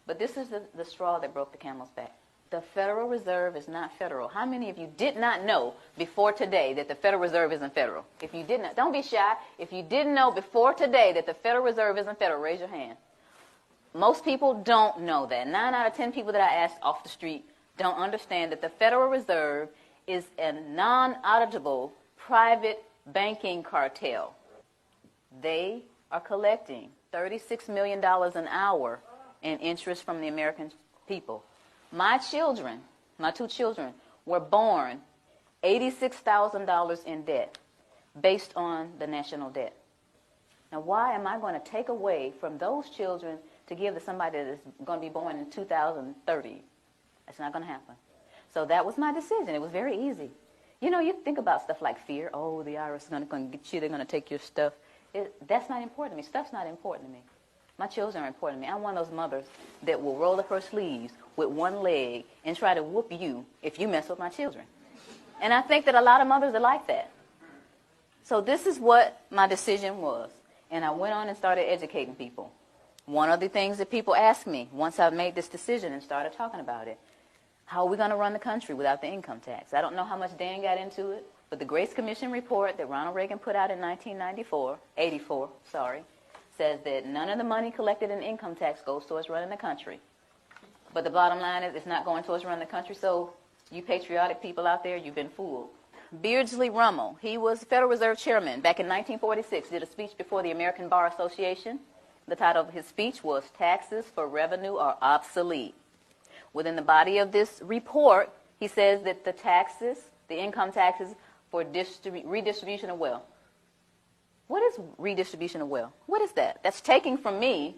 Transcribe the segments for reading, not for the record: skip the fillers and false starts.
But this is the straw that broke the camel's back. The Federal Reserve is not federal. How many of you did not know before today that the Federal Reserve isn't federal? If you did not, don't be shy. If you didn't know before today that the Federal Reserve isn't federal, raise your hand. Most people don't know that. 9 out of 10 people that I asked off the street don't understand that the Federal Reserve is a non-auditable private banking cartel. They are collecting $36 million an hour in interest from the American people. My children, my 2 children, were born $86,000 in debt based on the national debt. Now, why am I going to take away from those children to give to somebody that is going to be born in 2030? That's not going to happen. So that was my decision. It was very easy. You know, you think about stuff like fear. Oh, the IRS is going to get you. They're going to take your stuff. That's not important to me. Stuff's not important to me. My children are important to me. I'm one of those mothers that will roll up her sleeves with one leg and try to whoop you if you mess with my children. And I think that a lot of mothers are like that. So this is what my decision was. And I went on and started educating people. One of the things that people asked me once I made this decision and started talking about it, how are we going to run the country without the income tax? I don't know how much Dan got into it, but the Grace Commission report that Ronald Reagan put out in 1984, says that none of the money collected in income tax goes towards running the country. But the bottom line is it's not going towards running the country, so you patriotic people out there, you've been fooled. Beardsley Rummel, he was Federal Reserve Chairman back in 1946, did a speech before the American Bar Association. The title of his speech was Taxes for Revenue Are Obsolete. Within the body of this report, he says that the taxes, the income taxes for redistribution of wealth. What is redistribution of wealth? What is that? That's taking from me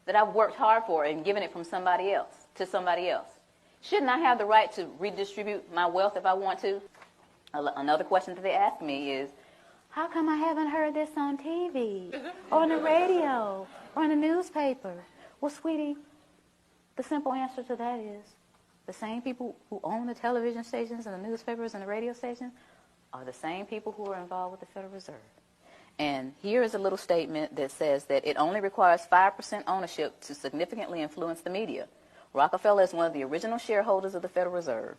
that I've worked hard for and giving it from somebody else to somebody else. Shouldn't I have the right to redistribute my wealth if I want to? Another question that they ask me is, how come I haven't heard this on TV or on the radio or in the newspaper? Well, sweetie, the simple answer to that is the same people who own the television stations and the newspapers and the radio stations are the same people who are involved with the Federal Reserve. And here is a little statement that says that it only requires 5% ownership to significantly influence the media. Rockefeller is one of the original shareholders of the Federal Reserve.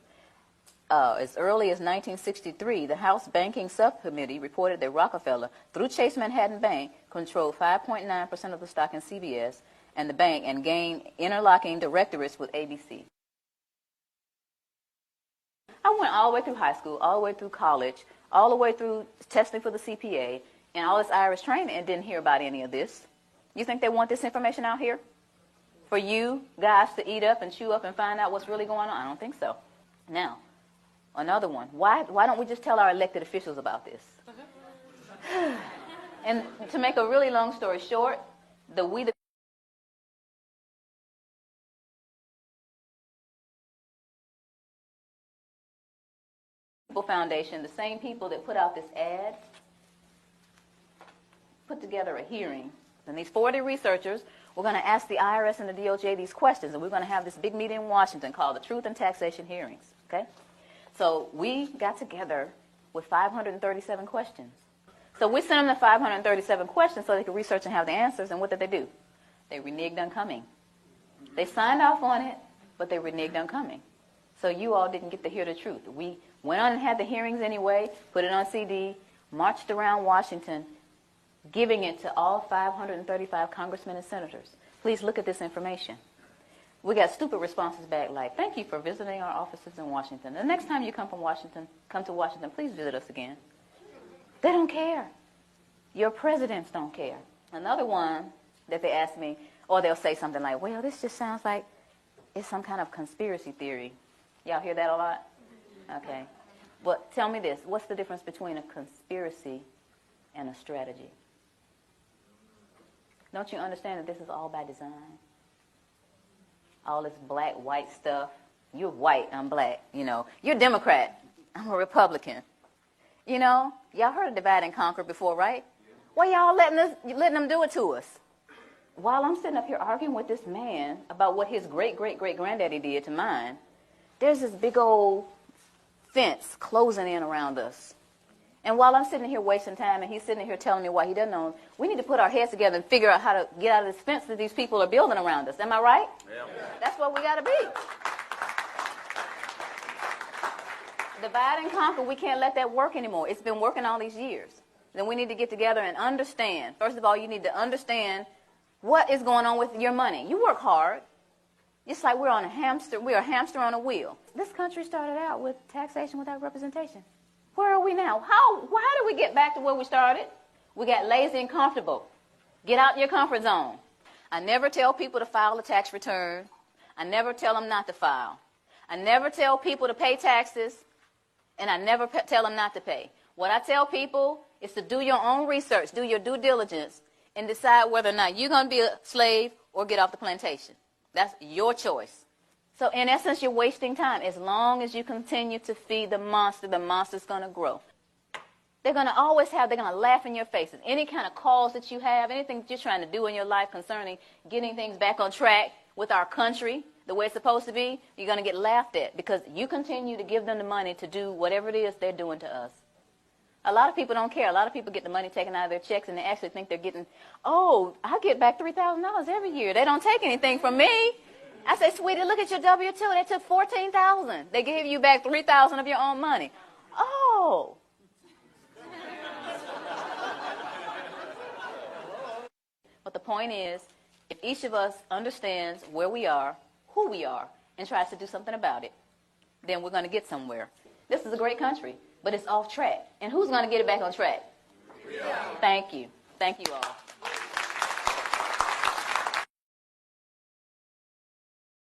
As early as 1963, the House Banking Subcommittee reported that Rockefeller, through Chase Manhattan Bank, controlled 5.9% of the stock in CBS and the bank and gained interlocking directorates with ABC. I went all the way through high school, all the way through college, all the way through testing for the CPA, and all this Irish training and didn't hear about any of this. You think they want this information out here for you guys to eat up and chew up and find out what's really going on? I don't think so. Now, another one. Why don't we just tell our elected officials about this? And to make a really long story short, the People Foundation, the same people that put out this ad, put together a hearing. And these 40 researchers were going to ask the IRS and the DOJ these questions, and we're going to have this big meeting in Washington called the Truth and Taxation Hearings. Okay? So we got together with 537 questions. So we sent them the 537 questions so they could research and have the answers, and what did they do? They reneged on coming. They signed off on it, but they reneged on coming. So you all didn't get to hear the truth. We went on and had the hearings anyway, put it on CD, marched around Washington, giving it to all 535 congressmen and senators. Please look at this information. We got stupid responses back like, thank you for visiting our offices in Washington. The next time you come to Washington, please visit us again. They don't care. Your presidents don't care. Another one that they ask me, or they'll say something like, well, this just sounds like it's some kind of conspiracy theory. Y'all hear that a lot? Okay. Well, tell me this. What's the difference between a conspiracy and a strategy? Don't you understand that this is all by design? All this black, white stuff. You're white, I'm black, you know. You're a Democrat, I'm a Republican. You know, y'all heard of divide and conquer before, right? Why y'all letting them do it to us? While I'm sitting up here arguing with this man about what his great-great-great-granddaddy did to mine, there's this big old fence closing in around us. And while I'm sitting here wasting time and he's sitting here telling me why he doesn't own, we need to put our heads together and figure out how to get out of this fence that these people are building around us. Am I right? Yeah. That's what we got to be. Divide and conquer, we can't let that work anymore. It's been working all these years. Then we need to get together and understand. First of all, you need to understand what is going on with your money. You work hard. It's like we're a hamster on a wheel. This country started out with taxation without representation. Where are we now? How did we get back to where we started? We got lazy and comfortable. Get out your comfort zone. I never tell people to file a tax return. I never tell them not to file. I never tell people to pay taxes, and I never tell them not to pay. What I tell people is to do your own research, do your due diligence, and decide whether or not you're going to be a slave or get off the plantation. That's your choice. So in essence, you're wasting time. As long as you continue to feed the monster's going to grow. They're going to laugh in your faces. Any kind of cause that you have, anything that you're trying to do in your life concerning getting things back on track with our country, the way it's supposed to be, you're going to get laughed at because you continue to give them the money to do whatever it is they're doing to us. A lot of people don't care. A lot of people get the money taken out of their checks and they actually think they're getting, I get back $3,000 every year. They don't take anything from me. I say, sweetie, look at your W-2. They took $14,000. They gave you back $3,000 of your own money. Oh. But the point is, if each of us understands where we are, who we are, and tries to do something about it, then we're going to get somewhere. This is a great country, but it's off track. And who's going to get it back on track? Yeah. Thank you. Thank you all.